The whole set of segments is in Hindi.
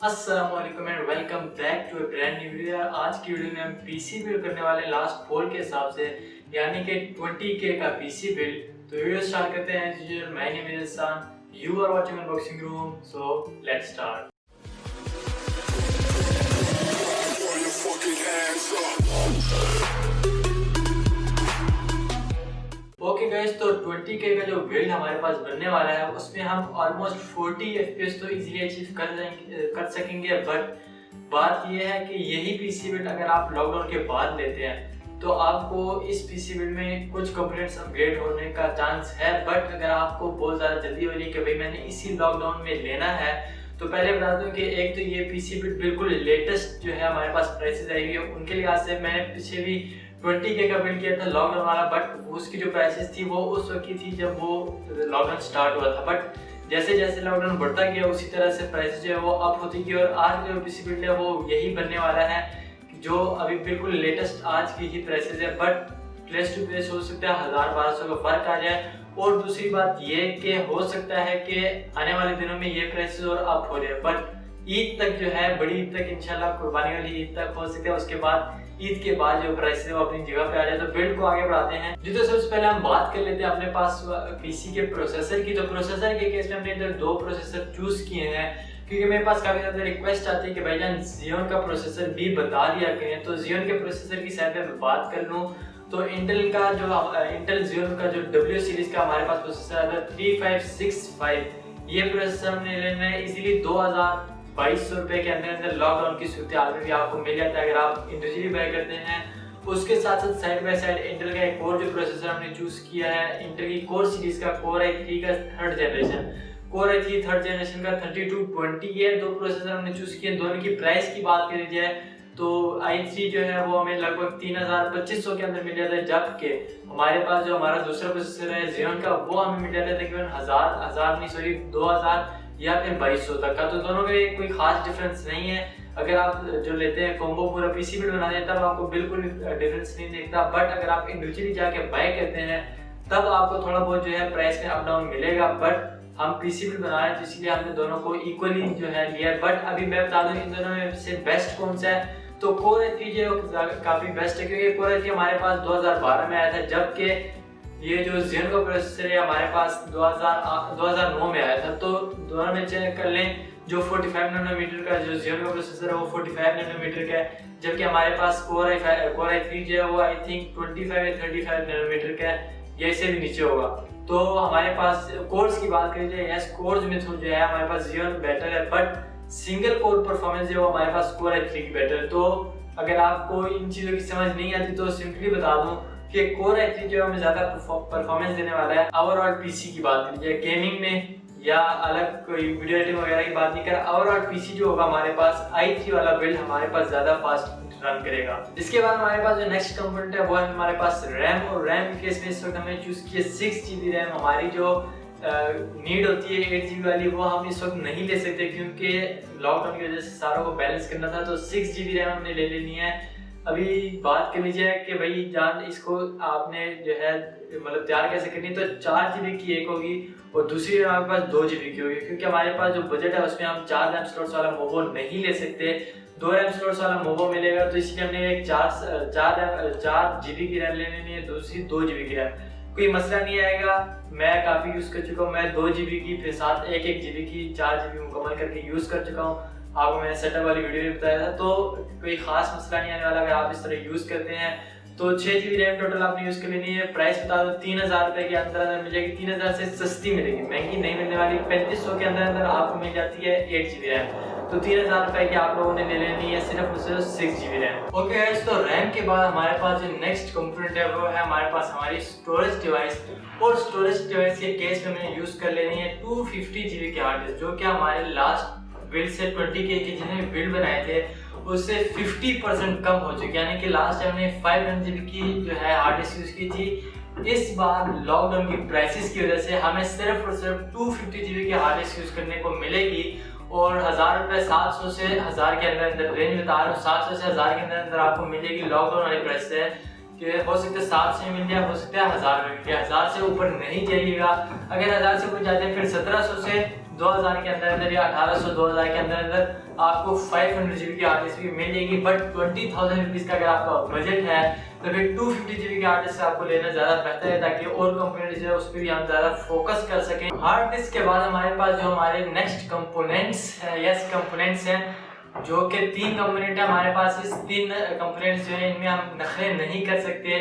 अस्सलामुअलैकुम and welcome back to a brand new video. आज की वीडियो में हम पीसी बिल्ड करने वाले लास्ट 4 के हिसाब से, यानी कि 20K का पीसी बिल्ड। तो वीडियो स्टार्ट करते हैं। My name is Hasan, you are watching unboxing room, so let's start. Okay guys, तो 20K का जो बिल्ड हमारे पास बनने वाला है उसमें हम ऑलमोस्ट 40 FPS तो इजीली अचीव कर सकेंगे। बट बात यह है कि यही पीसी बिल्ड अगर आप लॉकडाउन के बाद लेते हैं तो आपको इस पीसी बिल्ड में कुछ कंपोनेंट्स अपग्रेड होने का चांस है। बट अगर आपको बहुत ज़्यादा जल्दी हो रही है कि भाई मैंने इसी लॉकडाउन में लेना है, तो पहले बता दूं कि एक तो ये पीसी बिल्ड बिल्कुल लेटेस्ट जो है हमारे पास प्राइसेस आई हुई है, उनके लिहाज से मैंने पीछे भी 20K का बिल्ड किया था लॉकडाउन वाला। बट उसकी जो प्राइसेस थी वो उस वक्त की थी जब वो लॉकडाउन स्टार्ट हुआ था। बट जैसे जैसे लॉकडाउन बढ़ता गया उसी तरह से प्राइसेस जो है वो अप होती गई, और आज जो पीसी बिल्ड है वो यही बनने वाला है जो अभी बिल्कुल लेटेस्ट आज की ही प्राइसेस है। बट प्लेस टू प्लेस हो सकता है 1000-1200 का फर्क आ जाए। और दूसरी बात ये कि हो सकता है कि आने वाले दिनों में ये प्राइसेस और अप हो जाए। बट ईद तक जो है, बड़ी ईद तक इंशाल्लाह, कुर्बानी वाली ईद तक हो सकता है, उसके बाद ईद के बाद जो प्राइस है वो अपनी जगह पे आ जाए। तो बिल्ड को आगे बढ़ाते हैं जी। तो सबसे पहले हम बात कर लेते हैं अपने पास पीसी के प्रोसेसर की। तो प्रोसेसर के केस में हमने इधर 2 प्रोसेसर चूज किए हैं, क्योंकि मेरे पास काफी ज्यादा रिक्वेस्ट आती है कि भाईजान Xeon का प्रोसेसर भी बता दिया करें। तो Xeon के प्रोसेसर की साइड में बात कर लूँ तो इंटेल Xeon का जो W सीरीज का हमारे पास प्रोसेसर आता है 3565, ये प्रोसेसर हमने लेना है इजीली 2200 रुपए के अंदर लॉकडाउन की सूरत हाल में भी आपको मिल जाता है अगर आप इंडिविजुअली बाय करते हैं। उसके साथ साथ साइड बाय साइड इंटेल का एक और जो प्रोसेसर हमने चूज किया है, इंटेल की कोर सीरीज का Core i3 का third generation, Core i3 third generation का 3220, ये 2 प्रोसेसर हमने चूज किए। दोनों की प्राइस की बात करी जाए तो i3 जो है वो हमें लगभग 3500 के अंदर मिल जाता है, जबकि हमारे पास जो हमारा दूसरा प्रोसेसर है Xeon का, वो हमें मिल जाता है तकरीबन 2000 या फिर 2200 तक का। तो दोनों में कोई खास डिफरेंस नहीं है। अगर आप जो लेते हैं कॉम्बो पूरा पीसी बिल्ड बनाते हैं तब आपको बिल्कुल डिफरेंस नहीं दिखता। बट अगर आप इंडिविजुअली जाके बाय करते हैं तब आपको थोड़ा बहुत जो है प्राइस में अप डाउन मिलेगा। बट हम पीसी बिल्ड बना रहे हैं तो इसलिए हमने दोनों को इक्वली जो है लिया। बट अभी मैं बता दूं इन दोनों में से बेस्ट कौन सा है, तो Core i3 जो काफी बेस्ट है, क्योंकि Core i3 हमारे पास 2012 में आया था, जबकि ये जो Xeon का प्रोसेसर है हमारे पास 2009 में आया था। तो दोनों में चेक कर लें, जो 45 नैनोमीटर का जो Xeon का प्रोसेसर है वो 45 नैनोमीटर का है, जबकि हमारे पास Core i3 जो है वो आई थिंक 25 या 35 नैनोमीटर का है, या इससे भी नीचे होगा। तो हमारे पास कोर्स की बात करी जाए, यस कोर्स में जो है हमारे पास Xeon बेटर है, बट सिंगल कोर परफॉर्मेंस जो हमारे पास Core i3 की बेटर है। तो अगर आपको इन चीज़ों की समझ नहीं आती तो सिंपली बता दूं कि Core i3 जो हमें ज़्यादा परफॉर्मेंस देने वाला है। ओवरऑल पीसी की बात करी जाए, गेमिंग में या अलग कोई वीडियो एडिटिंग वगैरह की बात नहीं कर, ओवरऑल पीसी जो होगा हमारे पास i3 वाला बिल्ड हमारे पास ज़्यादा फास्ट रन करेगा। इसके बाद हमारे पास जो नेक्स्ट कंपोनेंट है वो है हमारे पास रैम। और रैम के केस में इस वक्त हमने चूज किया 6GB रैम। हमारी जो नीड होती है 8GB वाली, वो हम इस वक्त नहीं ले सकते क्योंकि लॉकडाउन की वजह से सारों को बैलेंस करना था। तो 6GB रैम हमने ले लेनी है। अभी बात कर लीजिए कि भाई जान इसको आपने जो है मतलब तैयार कैसे करनी, तो 4GB की एक होगी और दूसरी हमारे पास 2GB की होगी, क्योंकि हमारे पास जो बजट है उसमें हम 4 रैम स्लॉट्स वाला मोबो नहीं ले सकते। 2 रैम स्लॉट्स वाला मोबो मिलेगा, तो इसलिए हमने एक 4GB की रैम ले लेनी है, दूसरी 2GB की रैम। कोई मसला नहीं आएगा, मैं काफ़ी यूज़ कर चुका हूँ। मैं 2GB की फिर साथ 1-1GB की 4GB मुकम्मल करके यूज़ कर चुका हूँ। आपको मैंने सेटअप वाली वीडियो में बताया था, तो कोई खास मसला नहीं आने वाला अगर आप इस तरह यूज़ करते हैं। तो 6GB रैम टोटल आपने यूज़ कर लेनी है। प्राइस बता दो 3000 रुपये के अंदर मिल जाएगी। 3000 से सस्ती मिलेगी, महंगी नहीं मिलने वाली। 3500 के अंदर आपको मिल जाती है 8GB रैम। तो 3000 रुपये की आप लोगों ने ले लेनी है सिर्फ और सिर्फ 6GB रैम। ओके गाइस, तो रैम के बाद हमारे पास जो नेक्स्ट कंपोनेंट है वो है हमारे पास हमारी स्टोरेज डिवाइस। और स्टोरेज डिवाइस के केस में मैंने यूज़ कर लेनी है 250GB की हार्ड डिस्क, जो कि हमारे लास्ट बिल्ड से 20K के जिन्हें बिल्ड बनाए थे उससे 50% कम हो चुकी है। यानी कि लास्ट टाइम हमने 500GB की जो है हार्ड डिस्क यूज़ की थी। इस बार लॉकडाउन की प्राइसेस की वजह से हमें सिर्फ और सिर्फ 250GB की हार्ड डिस्क यूज़ करने को मिलेगी। और 1000 रुपये 700 से 1000 के अंदर रेंज बता रहा हूँ, 700 से 1000 के अंदर आपको मिलेगी लॉकडाउन वाली प्राइस से। कि हो सकता है 700 मिल जाए, हो सकता है 1000 में मिल जाए। 1000 से ऊपर नहीं जाइएगा। अगर 1000 से ऊपर जाते हैं फिर 1700 से 2000 के अंदर अंदर या 1800 2000 के अंदर अंदर आपको 500 GB की हार्ड डिस्क भी मिल जाएगी। बट 20,000 रुपीज़ का अगर आपका बजट है तो फिर 250 GB की हार्ड डिस्क आपको लेना ज़्यादा बेहतर है, ताकि और कंपोनेंट्स जो है उस पर भी हम ज़्यादा फोकस कर सकें। हार्ड डिस्क के बाद हमारे पास जो हमारे नेक्स्ट कंपोनेंट्स हैं जो कि 3 कंपोनेंट है हमारे पास। इस 3 कंपोनेंट्स जो है इनमें हम नखरे नहीं कर सकते,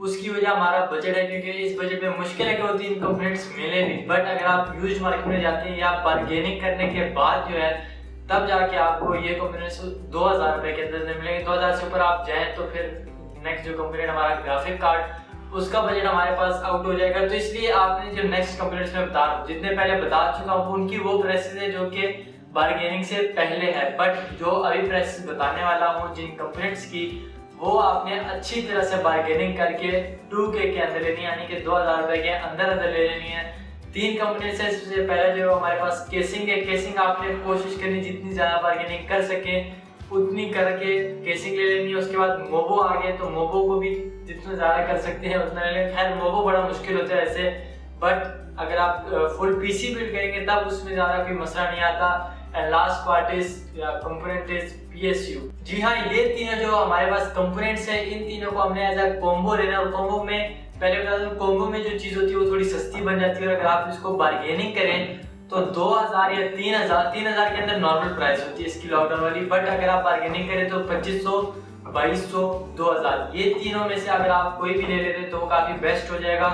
उसकी वजह हमारा बजट है, क्योंकि इस बजट में मुश्किल है कि वो 3 कंपोनेंट्स मिले भी। बट अगर आप यूज्ड मार्केट में जाते हैं या बार्गेनिंग करने के बाद जो है तब जाके आपको ये कंपोनेंट्स 2000 रुपये के अंदर मिलेंगे। 2000 से ऊपर आप जाएँ तो फिर नेक्स्ट जो कंपोनेंट हमारा ग्राफिक कार्ड, उसका बजट हमारे पास आउट हो जाएगा। तो इसलिए आपने जो नेक्स्ट कंपोनेंट्स में जितने पहले बता चुका हूँ उनकी वो प्राइसेस है जो कि बार्गेनिंग से पहले है। बट जो अभी प्राइस बताने वाला हूँ जिन कंपोनेंट्स की, वो आपने अच्छी तरह से बार्गेनिंग करके 2K के अंदर लेनी है, यानी कि 2000 रुपये के अंदर अंदर ले लेनी है। 3 कंपोनेंट्स है। सबसे पहले जो हमारे पास केसिंग है। केसिंग आपने कोशिश करनी जितनी ज़्यादा बार्गेनिंग कर सके उतनी करके केसिंग ले लेनी है। उसके बाद मोबो आ गए तो मोबो को भी जितना ज़्यादा कर सकते हैं उतना ले लें। खैर मोबो बड़ा मुश्किल होता है ऐसे, बट अगर आप फुल PC बिल्ड करेंगे तब उसमें ज़्यादा कोई मसला नहीं आता। And last part is component is PSU। जी हाँ, ये तीनों जो हमारे पास कंपोनेंट्स है इन तीनों को हमने एज अ कॉम्बो लेना है। और कॉम्बो में पहले बता दूं, कॉम्बो में जो चीज़ होती है वो थोड़ी सस्ती बन जाती है। और अगर आप इसको बार्गेनिंग करें तो 2000 या 3000 के अंदर नॉर्मल प्राइस होती है इसकी लॉकडाउन वाली। बट अगर आप बार्गेनिंग करें तो 2500, 2200, 2000 ये तीनों में से अगर आप कोई भी ले लेते तो काफ़ी बेस्ट हो जाएगा।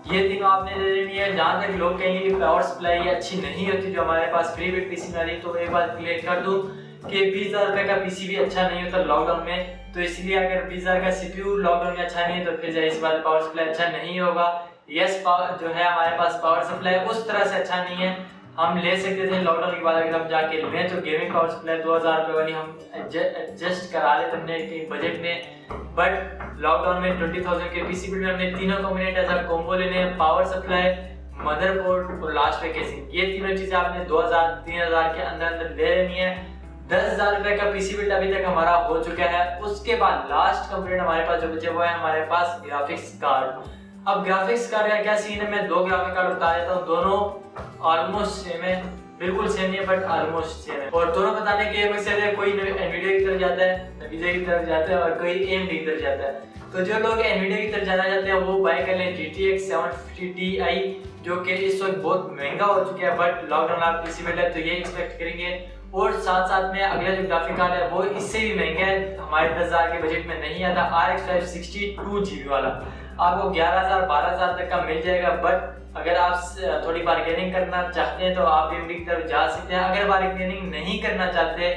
ये तीनों आपने ले लेनी है। जहाँ तक लोग कहेंगे कि पावर सप्लाई अच्छी नहीं होती जो हमारे पास प्री बिल्ट PC में आ रही, तो एक बात क्लियर कर दूँ कि 20,000 रुपये का PC भी अच्छा नहीं होता लॉकडाउन में। तो इसलिए अगर 20,000 का CPU लॉकडाउन में अच्छा नहीं है तो फिर जाहिर सी बात पावर सप्लाई अच्छा नहीं होगा। यस, पावर जो है हमारे पास पावर सप्लाई उस तरह से अच्छा नहीं है। हम ले सकते थे लॉकडाउन के बाद, अगर हम जाके लें तो गेमिंग पावर सप्लाई 2000 रुपये वाली हम एडजस्ट करा लेते अपने बजट में। बट लॉकडाउन में 20,000 के PC बिल्ड में हमने तीनों कंपोनेंट एज अ कॉम्बो लेने हैं। पावर सप्लाई, मदरबोर्ड और लास्ट पे केसिंग। ये तीनों चीज़ें आपने 2000, 3000 के अंदर अंदर ले लेनी है। 10,000 रुपये का PC बिल्ड अभी तक हमारा हो चुका है। उसके बाद लास्ट कंपोनेंट हमारे पास जो बचे हुआ है हमारे पास ग्राफिक्स कार्ड। अब ग्राफिक्स कार्ड का क्या सीन है, मैं 2 ग्राफिक कार्ड बता देता हूँ। दोनों ऑलमोस्ट सेम है, बिल्कुल सेम नहीं है बट ऑलमोस्ट सेम है। और दोनों बताने के मकसद है, कोई एनवीडिया की तरफ जाता है, विजय की तरफ जाता है, और कोई AMD की तरफ जाता है। तो जो लोग एनवीडिया की तरफ जाना चाहते हैं वो बाय कर लें GTX 750 Ti, जो कि इस वक्त बहुत महंगा हो चुका है। बट लॉकडाउन आप PC बिल्ड है तो ये एक्सपेक्ट करेंगे। और साथ साथ में अगला जो ग्राफिक कार्ड है वो इससे भी महंगा है, हमारे 10,000 के बजट में नहीं आता। RX 560 2GB वाला आपको 11,000, 12,000 तक का मिल जाएगा। बट अगर आप थोड़ी बार्गेनिंग करना चाहते हैं तो आप AMD की तरफ जा सकते हैं। अगर बार्गेनिंग नहीं करना चाहते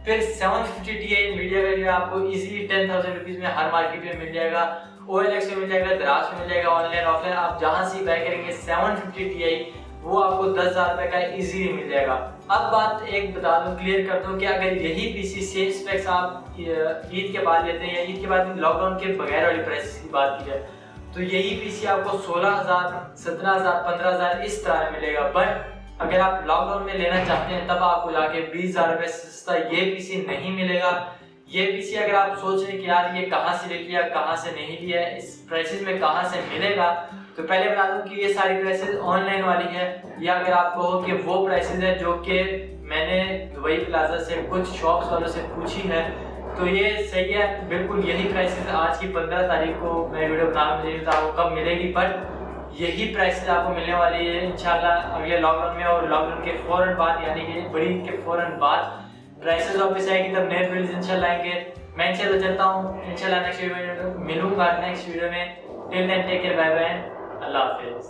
फिर 750 Ti NVIDIA का जो आपको इजीली 10,000 रुपीज़ में हर मार्केट में मिल जाएगा। OLX में मिल जाएगा, दराज में मिल जाएगा, ऑनलाइन ऑफलाइन आप जहाँ से बाय करेंगे 750 Ti वो आपको 10,000 रुपये का इजीली मिल जाएगा। अब बात एक बता दूं, क्लियर कर दूं कि अगर यही PC सेम स्पेक्स आप ईद के बाद लेते हैं या ईद के बाद लॉकडाउन के बगैर वाली प्राइस की बात की जाए तो यही PC आपको 16,000, 17,000, 15,000 इस तरह मिलेगा। बट अगर आप लॉकडाउन में लेना चाहते हैं तब आपको जाके 20,000 रुपये सस्ता ये PC नहीं मिलेगा। ये PC अगर आप सोच रहे हैं कि यार ये कहाँ से ले लिया, कहाँ से नहीं लिया, इस प्राइसेस में कहाँ से मिलेगा, तो पहले बता दूं कि ये सारी प्राइसेस ऑनलाइन वाली है। या अगर आप कहो कि वो प्राइसेस है जो कि मैंने दुबई प्लाजा से कुछ शॉप्स वालों से पूछी है तो ये सही है, बिल्कुल यही प्राइसेस आज की 15 तारीख को मैं वीडियो बनाने में था वो कब मिलेगी। बट यही प्राइसेस आपको मिलने वाली है इंशाल्लाह अगले लॉकडाउन में। और लॉकडाउन के फौरन बाद यानी कि बड़ी के फौरन बाद प्राइसेस वापस आएगी, तब नए वीडियोस इंशाल्लाह आएंगे। मैं इंशाल्लाह चलता हूँ, इंशाल्लाह नेक्स्ट वीडियो में मिलूंगा नेक्स्ट वीडियो में। Till then take care, bye bye, अल्लाह हाफिज़।